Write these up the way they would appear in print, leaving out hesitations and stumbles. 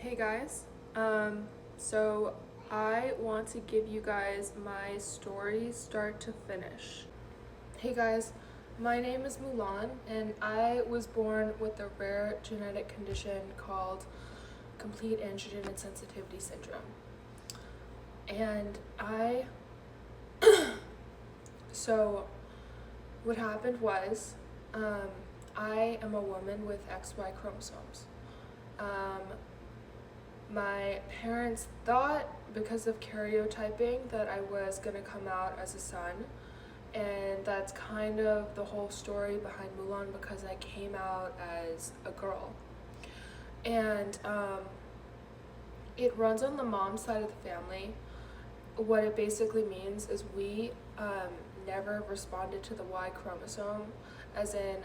Hey guys, so I want to give you guys my story start to finish. Hey guys, my name is Mulan and I was born with a rare genetic condition called complete androgen insensitivity syndrome. And so what happened was, I am a woman with XY chromosomes. My parents thought, because of karyotyping, that I was going to come out as a son, and that's kind of the whole story behind Mulan, because I came out as a girl. And it runs on the mom's side of the family. What it basically means is we never responded to the Y chromosome, as in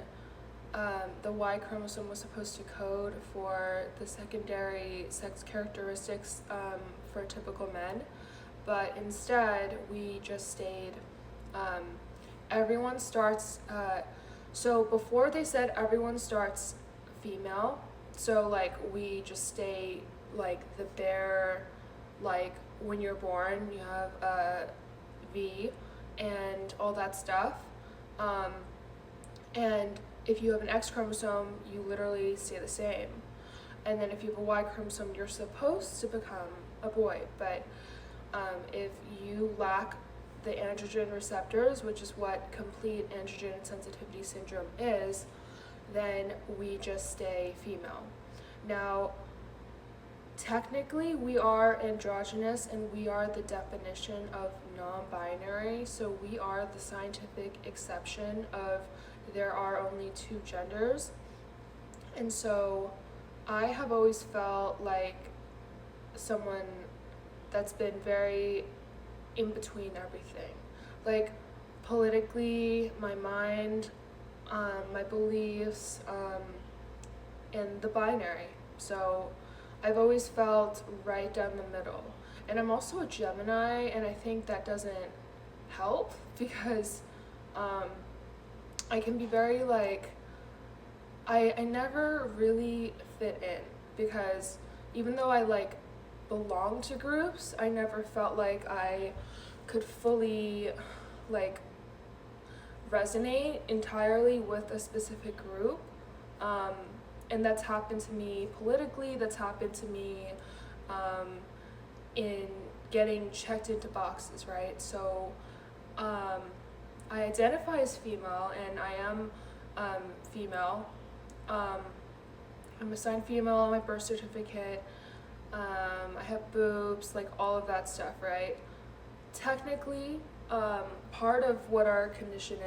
the Y chromosome was supposed to code for the secondary sex characteristics for typical men, but instead we just stayed. Everyone starts, so before they said everyone starts female, so like we just stay like the bare, like when you're born you have a V and all that stuff. And if you have an X chromosome, you literally stay the same. And then if you have a Y chromosome, you're supposed to become a boy. But if you lack the androgen receptors, which is what complete androgen insensitivity syndrome is, then we just stay female. Now, technically, we are androgynous and we are the definition of non-binary, so we are the scientific exception of there are only two genders. And so I have always felt like someone that's been very in between everything. Like politically, my mind, my beliefs, and the binary. So I've always felt right down the middle. And I'm also a Gemini, and I think that doesn't help because I can be very like, I never really fit in, because even though I like belong to groups, I never felt like I could fully like resonate entirely with a specific group. And that's happened to me politically, that's happened to me in getting checked into boxes, right? So I identify as female, and I am female. I'm assigned female on my birth certificate. I have boobs, like all of that stuff, right? Technically, part of what our condition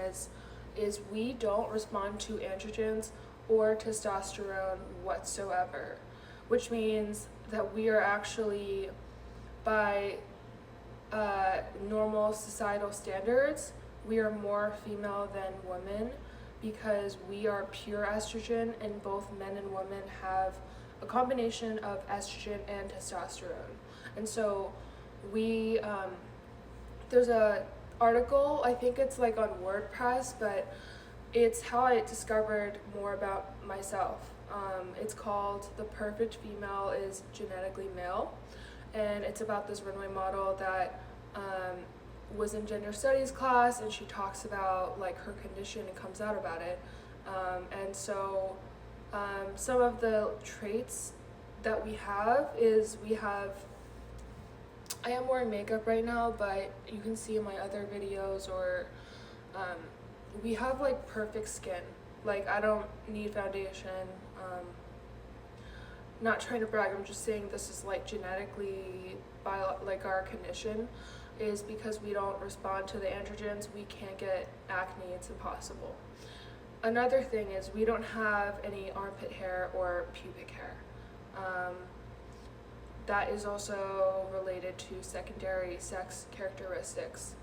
is we don't respond to androgens or testosterone whatsoever, which means that we are actually, by normal societal standards, we are more female than women, because we are pure estrogen, and both men and women have a combination of estrogen and testosterone. And so we, there's a article, I think it's like on WordPress, but it's how I discovered more about myself. It's called "The Perfect Female is Genetically Male," and it's about this runway model that was in gender studies class, and she talks about like her condition and comes out about it. And so some of the traits that we have is I am wearing makeup right now, but you can see in my other videos, or we have like perfect skin. Like I don't need foundation. Not trying to brag, I'm just saying this is like genetically like our condition is because we don't respond to the androgens, we can't get acne, it's impossible. Another thing is we don't have any armpit hair or pubic hair. That is also related to secondary sex characteristics.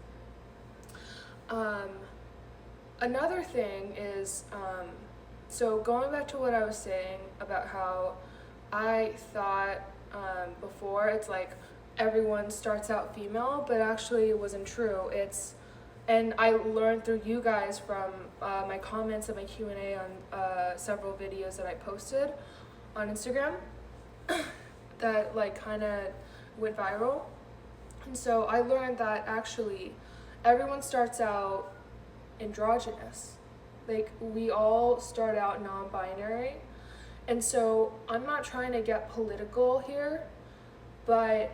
Another thing is, so going back to what I was saying about how I thought before it's like everyone starts out female, but actually it wasn't true. And I learned through you guys from my comments and my Q&A on several videos that I posted on Instagram that like kind of went viral. And so I learned that actually everyone starts out androgynous. Like we all start out non-binary. And so I'm not trying to get political here, but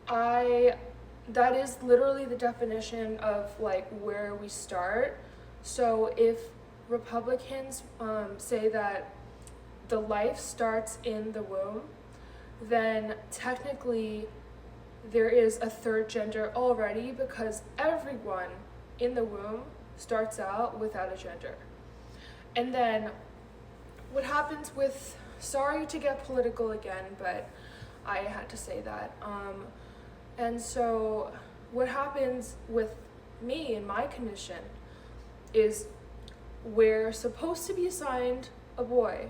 that is literally the definition of like where we start. So if Republicans say that the life starts in the womb, then technically there is a third gender already, because everyone in the womb starts out without a gender. And then what happens with, sorry to get political again, but I had to say that. And so what happens with me and my condition is we're supposed to be assigned a boy,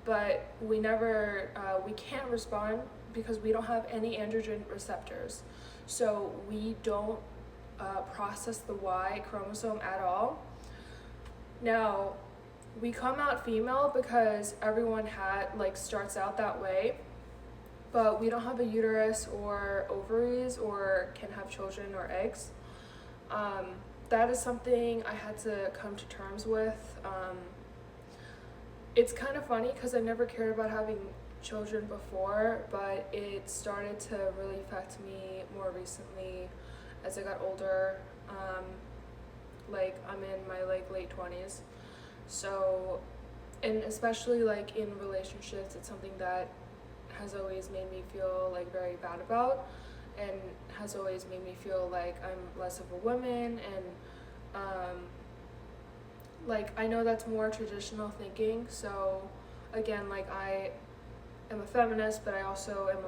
but we can't respond because we don't have any androgen receptors. So we don't process the Y chromosome at all. Now, we come out female because everyone starts out that way, but we don't have a uterus or ovaries or can have children or eggs. That is something I had to come to terms with. It's kind of funny because I never cared about having children before, but it started to really affect me more recently as I got older. I'm in my late 20s. So, and especially in relationships, it's something that has always made me feel very bad about, and has always made me feel like I'm less of a woman, and I know that's more traditional thinking. So again, I am a feminist, but I also am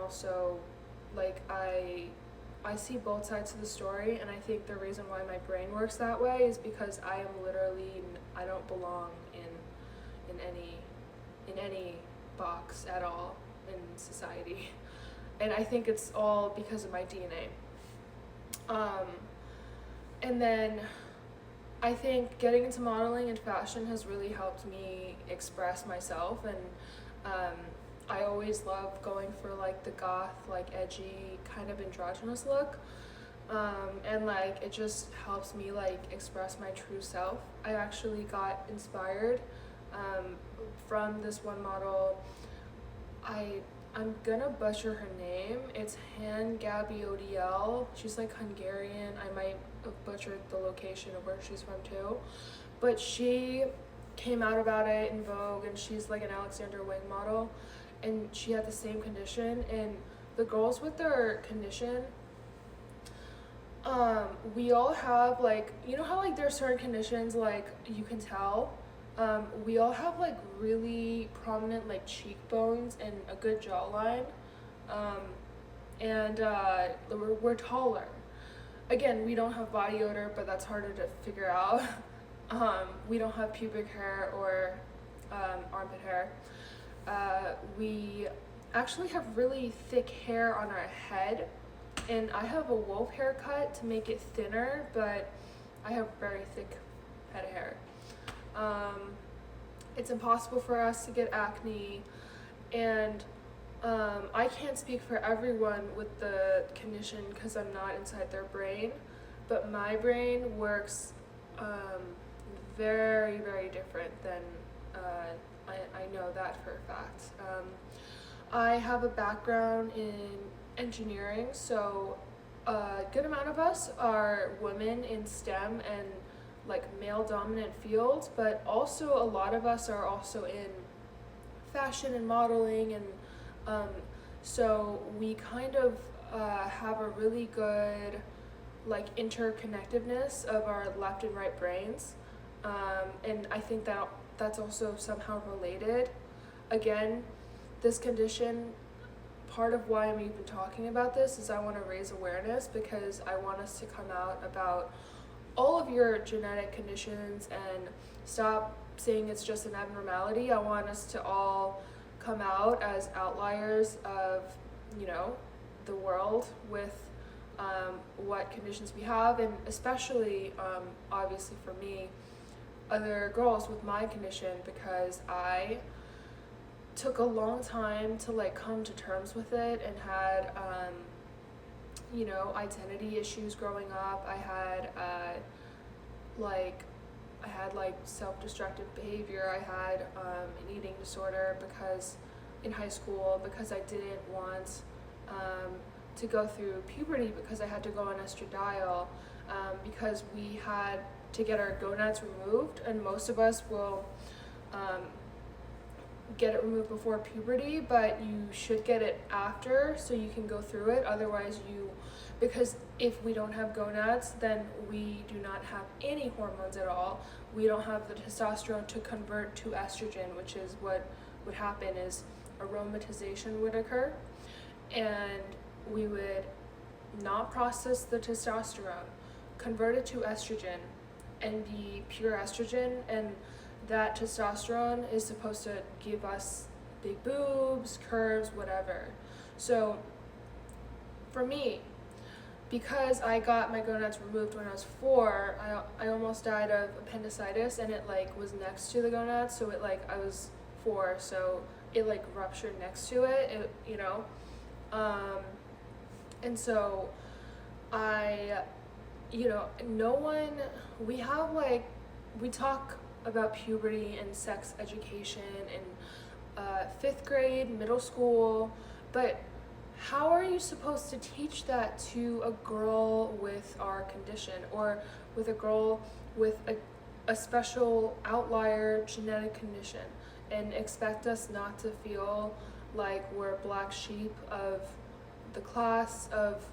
I see both sides of the story, and I think the reason why my brain works that way is because I don't belong in any box at all in society, and I think it's all because of my DNA. And then I think getting into modeling and fashion has really helped me express myself, and I always love going for the goth, edgy kind of androgynous look, and it just helps me express my true self. I actually got inspired from this one model. I'm gonna butcher her name. It's Han Gabi Odiel. She's Hungarian. I might have butchered the location of where she's from too, but she came out about it in Vogue, and she's an Alexander Wang model, and she had the same condition. And the girls with their condition, we all have you know how there are certain conditions you can tell. We all have really prominent cheekbones and a good jawline, and we're taller. Again, we don't have body odor, but that's harder to figure out. We don't have pubic hair or armpit hair. We actually have really thick hair on our head, and I have a wolf haircut to make it thinner, but I have very thick head of hair. It's impossible for us to get acne, and I can't speak for everyone with the condition because I'm not inside their brain, but my brain works very, very different than I know that for a fact. I have a background in engineering, so a good amount of us are women in STEM and male dominant fields, but also a lot of us are also in fashion and modeling, and so we kind of have a really good interconnectedness of our left and right brains, and I think that's also somehow related. Again, this condition, part of why I'm even talking about this is I want to raise awareness, because I want us to come out about all of your genetic conditions and stop saying it's just an abnormality. I want us to all come out as outliers of, the world with what conditions we have, and especially, obviously for me, other girls with my condition, because I took a long time to like come to terms with it, and had you know, identity issues growing up. I had like self-destructive behavior. I had an eating disorder because in high school, because I didn't want to go through puberty, because I had to go on estradiol, because we had to get our gonads removed, and most of us will get it removed before puberty, but you should get it after so you can go through it. Otherwise, because if we don't have gonads, then we do not have any hormones at all. We don't have the testosterone to convert to estrogen, which is what would happen is aromatization would occur, and we would not process the testosterone, convert it to estrogen, and be pure estrogen, and that testosterone is supposed to give us big boobs, curves, whatever. So for me, because I got my gonads removed when I was 4, I almost died of appendicitis, and it like was next to the gonads, so it like, I was 4, so it like ruptured next to it, you know. And so you know, we talk about puberty and sex education in 5th grade, middle school, but how are you supposed to teach that to a girl with our condition, or with a girl with a special outlier genetic condition, and expect us not to feel like we're a black sheep of the class, of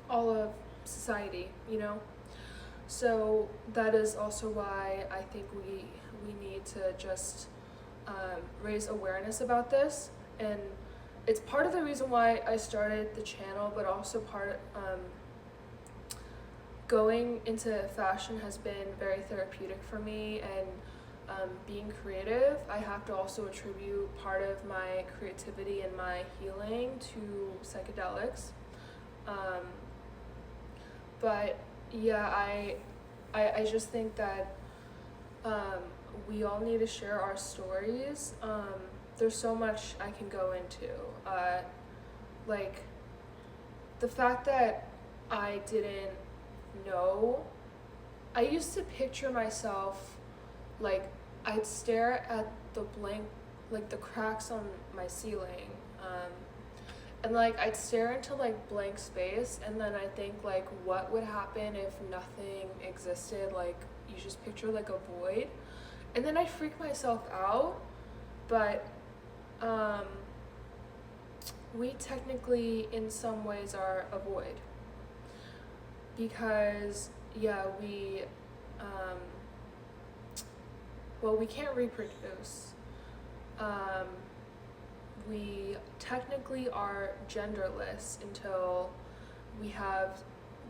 all of society, you know? So that is also why I think we need to just raise awareness about this, and it's part of the reason why I started the channel, but also going into fashion has been very therapeutic for me, and being creative, I have to also attribute part of my creativity and my healing to psychedelics. But yeah, I just think that we all need to share our stories. There's so much I can go into. Like, the fact that I didn't know, I used to picture myself, like, I'd stare at the blank, like the cracks on my ceiling, and like I'd stare into like blank space, and then I think like, what would happen if nothing existed? Like, you just picture like a void, and then I freak myself out. But we technically in some ways are a void, because we can't reproduce. We technically are genderless until we have,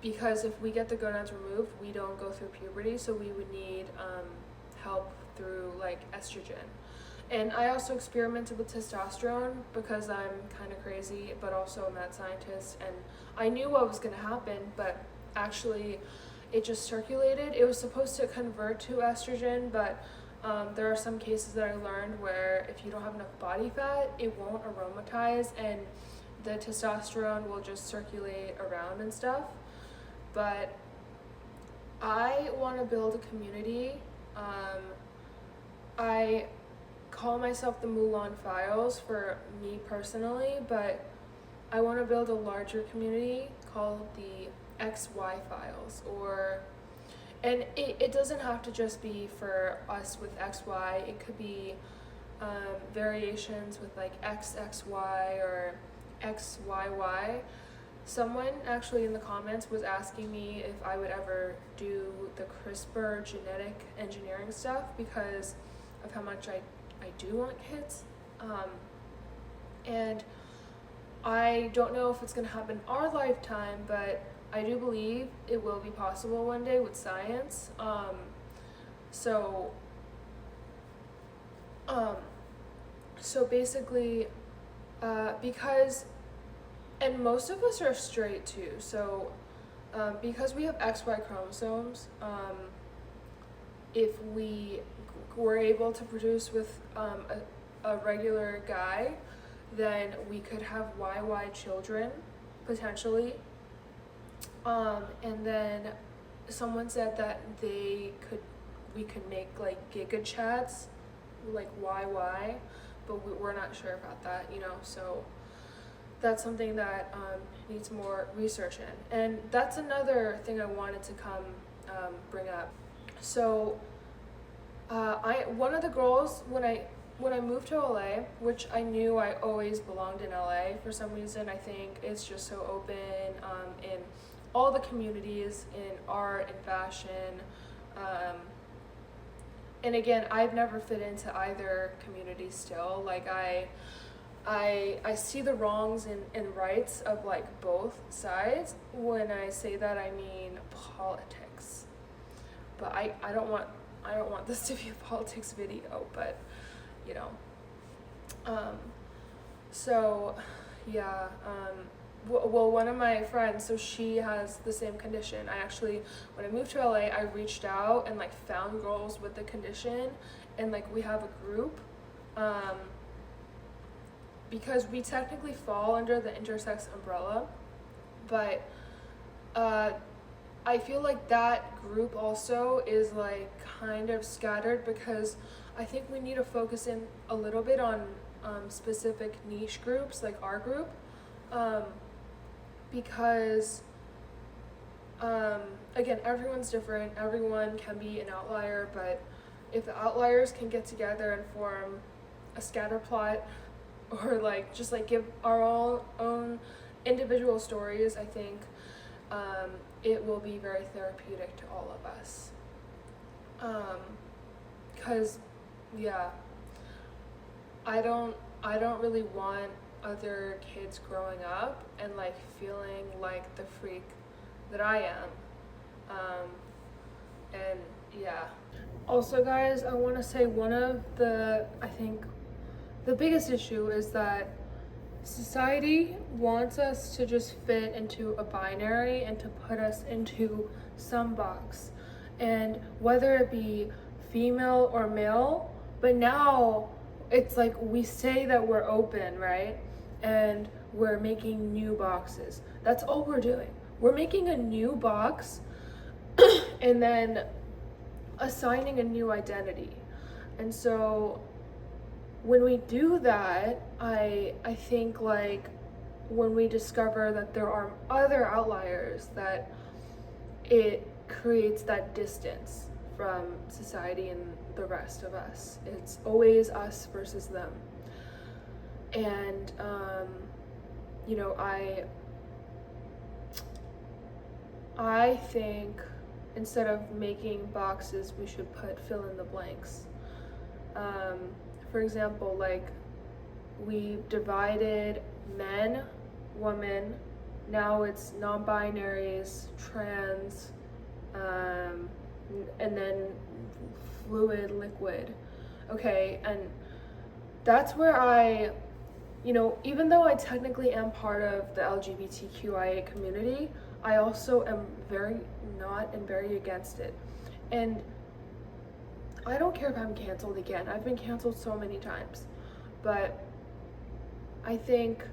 because if we get the gonads removed, we don't go through puberty, so we would need help through like estrogen. And I also experimented with testosterone because I'm kind of crazy, but also a mad scientist, and I knew what was going to happen, but actually it just circulated. It was supposed to convert to estrogen, but there are some cases that I learned where if you don't have enough body fat, it won't aromatize, and the testosterone will just circulate around and stuff. But I want to build a community. I call myself the Mulan Files for me personally, but I want to build a larger community called the XY Files, and it doesn't have to just be for us with XY. It could be variations with like XXY or XYY. Someone actually in the comments was asking me if I would ever do the CRISPR genetic engineering stuff because of how much I do want kids. And I don't know if it's going to happen in our lifetime, but I do believe it will be possible one day with science. So basically, because, and most of us are straight too, so because we have XY chromosomes, if we were able to produce with a regular guy, then we could have YY children, potentially. And then someone said that we could make like giga chats, like YY, but we're not sure about that, so that's something that needs more research in. And that's another thing I wanted to come bring up. So one of the girls, when I moved to LA, which I knew I always belonged in LA for some reason, I think it's just so open in all the communities, in art and fashion. And again, I've never fit into either community still. Like I see the wrongs and rights of like both sides. When I say that, I mean politics. But I don't want this to be a politics video, but so yeah, well, one of my friends, so she has the same condition. I actually, when I moved to LA, I reached out and like found girls with the condition, and like we have a group, because we technically fall under the intersex umbrella, but I feel like that group also is like kind of scattered, because I think we need to focus in a little bit on specific niche groups like our group, because again, everyone's different, everyone can be an outlier, but if the outliers can get together and form a scatter plot, or like just like give our own individual stories, I think it will be very therapeutic to all of us. Because yeah, I don't really want other kids growing up and like feeling like the freak that I am. And yeah. Also, guys, I want to say I think the biggest issue is that society wants us to just fit into a binary and to put us into some box, and whether it be female or male. But now it's like we say that we're open, right? And we're making new boxes. That's all we're doing. We're making a new box and then assigning a new identity. And so when we do that, I think like when we discover that there are other outliers, that it creates that distance from society and the rest of us. It's always us versus them. And I think instead of making boxes, we should fill in the blanks. For example, like we divided men, women, now it's non-binaries, trans, and then fluid, liquid. Okay, and that's where I, even though I technically am part of the LGBTQIA community, I also am very against it. And I don't care if I'm canceled again. I've been canceled so many times. But I think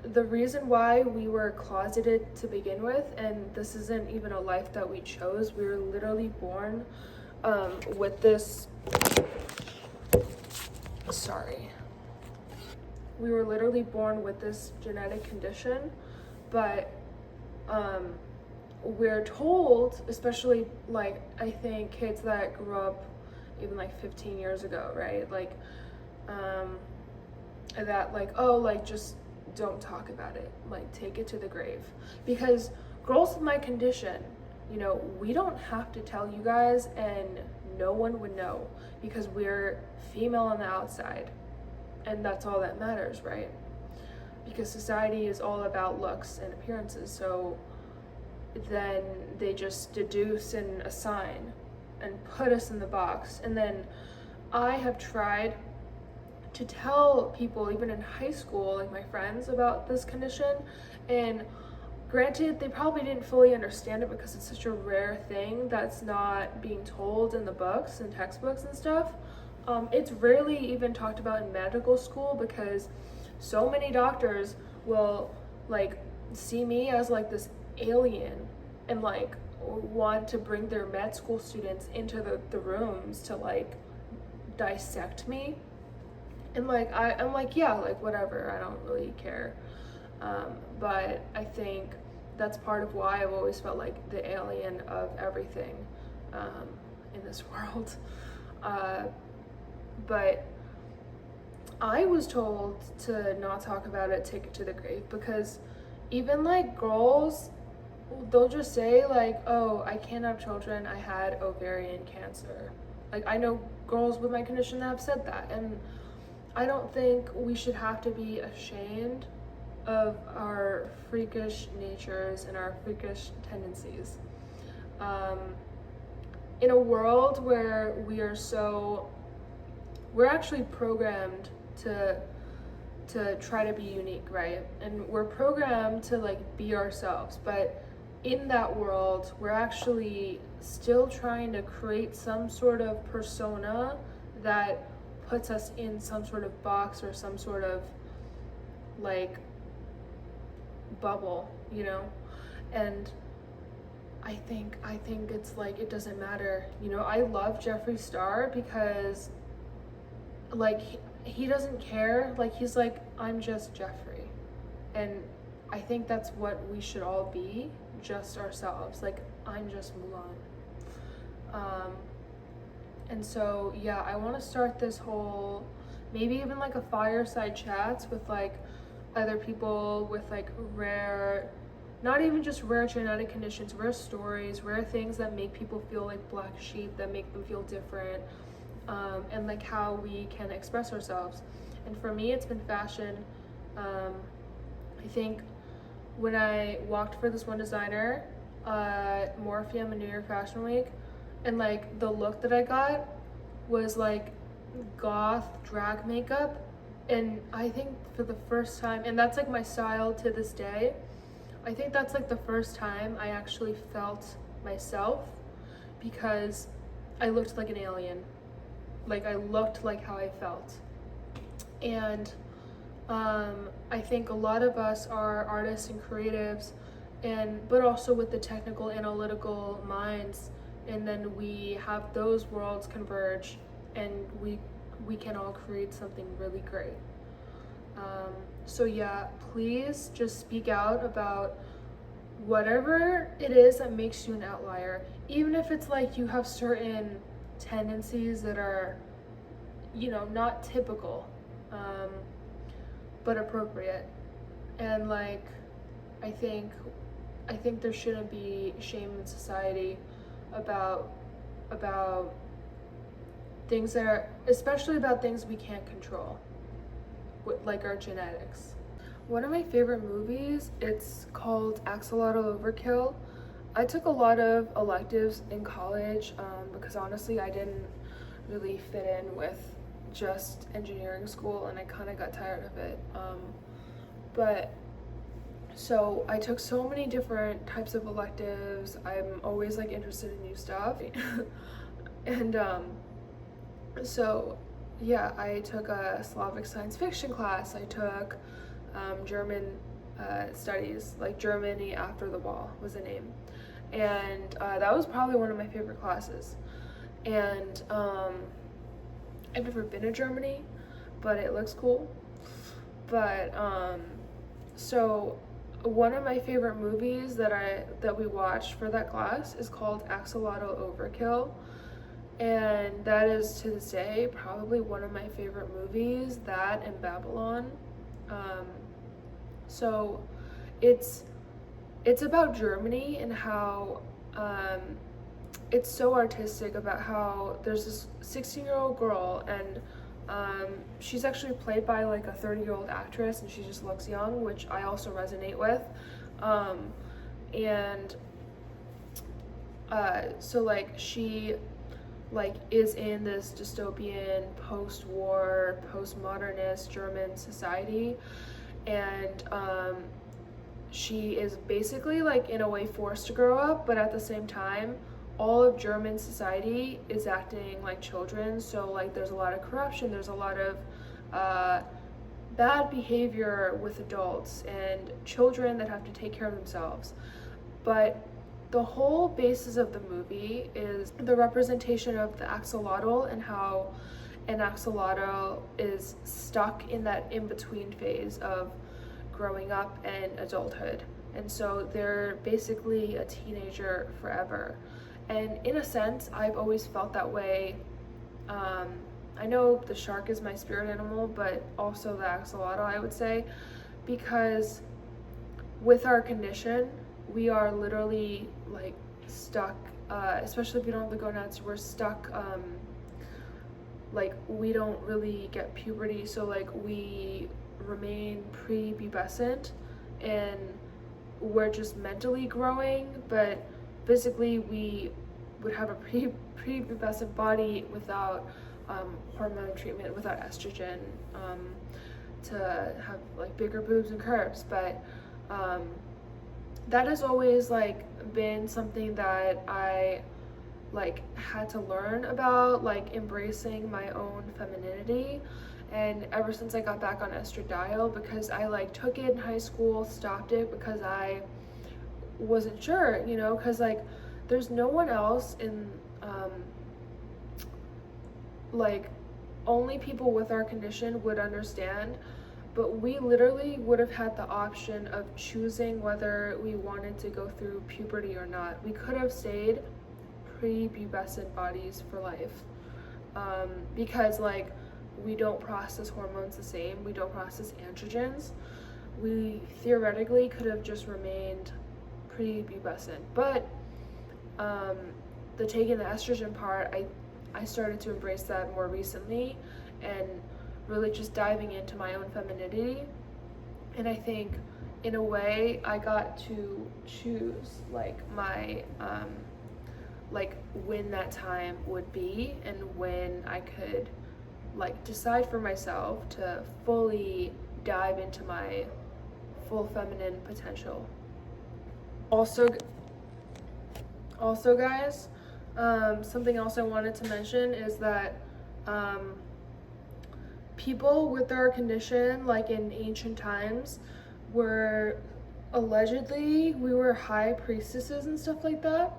the reason why we were closeted to begin with, and this isn't even a life that we chose, we were literally born with this, we were literally born with this genetic condition, but we're told, especially like I think kids that grew up even like 15 years ago, right? Like that like, oh, like just don't talk about it, like take it to the grave. Because girls with my condition, we don't have to tell you guys, and no one would know, because we're female on the outside, and that's all that matters, right? Because society is all about looks and appearances, so then they just deduce and assign and put us in the box. And then I have tried to tell people, even in high school, like my friends, about this condition, and granted, they probably didn't fully understand it because it's such a rare thing that's not being told in the books and textbooks and stuff, It's rarely even talked about in medical school because so many doctors will like see me as like this alien and like want to bring their med school students into the rooms to like dissect me. And like I'm like, yeah, like whatever, I don't really care. But I think that's part of why I've always felt like the alien of everything in this world. But I was told to not talk about it, take it to the grave, because even like girls, they'll just say like, oh, I can't have children, I had ovarian cancer. Like I know girls with my condition that have said that, and I don't think we should have to be ashamed of our freakish natures and our freakish tendencies. In a world where we're actually programmed to try to be unique, right? And we're programmed to like be ourselves, but in that world, we're actually still trying to create some sort of persona that puts us in some sort of box or some sort of like bubble, you know? And I think it's like it doesn't matter. You know, I love Jeffree Star because like he doesn't care. Like he's like, I'm just Jeffree. And I think that's what we should all be, just ourselves. Like I'm just Mulan. And so yeah, I want to start this whole, maybe even like a fireside chats with like other people with like rare, not even just rare genetic conditions, rare stories, rare things that make people feel like black sheep, that make them feel different, and like how we can express ourselves. And for me, it's been fashion. I think when I walked for this one designer, Morpheum in New York Fashion Week, and like the look that I got was like goth drag makeup. And I think for the first time, and that's like my style to this day, I think that's like the first time I actually felt myself, because I looked like an alien. Like I looked like how I felt. And I think a lot of us are artists and creatives, but also with the technical analytical minds, and then we have those worlds converge, and we can all create something really great. So yeah, please just speak out about whatever it is that makes you an outlier, even if it's like you have certain tendencies that are, you know, not typical, but appropriate. And like I think there shouldn't be shame in society about things that are, especially about things we can't control, like our genetics. One of my favorite movies, it's called Axolotl Overkill. I took a lot of electives in college because honestly I didn't really fit in with just engineering school, and I kind of got tired of it. But so I took so many different types of electives. I'm always like interested in new stuff. And so yeah, I took a Slavic science fiction class. I took German studies, like Germany After the Wall was the name. And that was probably one of my favorite classes. And I've never been to Germany, but it looks cool. But so one of my favorite movies that we watched for that class is called Axolotl Overkill. And that is to this day probably one of my favorite movies, that and Babylon. So it's about Germany and how it's so artistic, about how there's this 16-year-old girl, and she's actually played by like a 30-year-old actress, and she just looks young, which I also resonate with. And so like she like is in this dystopian post-war postmodernist German society, and she is basically like in a way forced to grow up, but at the same time all of German society is acting like children. So like there's a lot of corruption, there's a lot of bad behavior with adults and children that have to take care of themselves. But the whole basis of the movie is the representation of the axolotl and how an axolotl is stuck in that in-between phase of growing up and adulthood. And so they're basically a teenager forever. And in a sense, I've always felt that way. I know the shark is my spirit animal, but also the axolotl, I would say, because with our condition, we are literally like stuck, especially if we don't have the gonads, we're stuck, like we don't really get puberty, so like we remain prepubescent and we're just mentally growing, but physically we would have a prepubescent body without hormone treatment, without estrogen, to have like bigger boobs and curves. But that has always like been something that I like had to learn about, like embracing my own femininity. And ever since I got back on estradiol, because I like took it in high school, stopped it because I wasn't sure, you know, because like there's no one else in like only people with our condition would understand, but we literally would have had the option of choosing whether we wanted to go through puberty or not. We could have stayed prepubescent bodies for life, because like we don't process hormones the same, we don't process androgens. We theoretically could have just remained prepubescent, but the taking the estrogen part, I started to embrace that more recently and really just diving into my own femininity. And I think in a way I got to choose like my like when that time would be and when I could like decide for myself to fully dive into my full feminine potential. Also guys, something else I wanted to mention is that people with our condition, like in ancient times, were allegedly, we were high priestesses and stuff like that.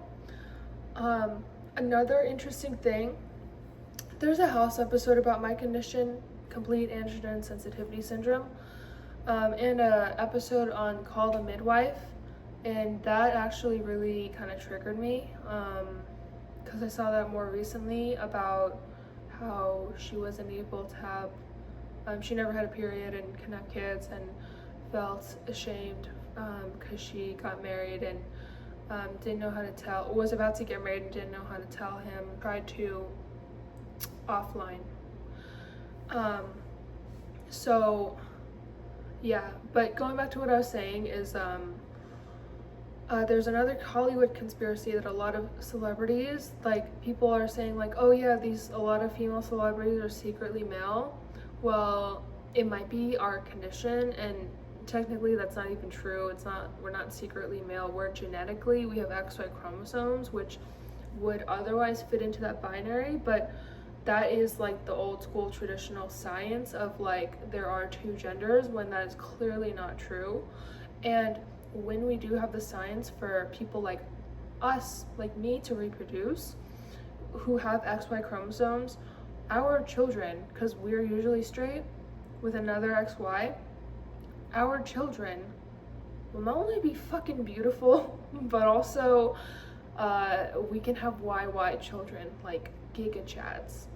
Another interesting thing, there's a House episode about my condition, complete androgen sensitivity syndrome, and a episode on Call the Midwife, and that actually really kind of triggered me, because I saw that more recently about how she wasn't able to have, she never had a period and couldn't have kids, and felt ashamed because she got married and didn't know how to tell, was about to get married and didn't know how to tell him, tried to offline. So yeah, but going back to what I was saying is there's another Hollywood conspiracy that a lot of celebrities, like people are saying like, oh yeah, a lot of female celebrities are secretly male. Well, it might be our condition, and technically that's not even true. We're not secretly male. We're genetically, we have XY chromosomes, which would otherwise fit into that binary, but that is like the old school traditional science of like there are two genders, when that is clearly not true. And when we do have the science for people like us, like me, to reproduce, who have XY chromosomes, our children, because we're usually straight with another XY, our children will not only be fucking beautiful, but also we can have YY children, like Giga Chads.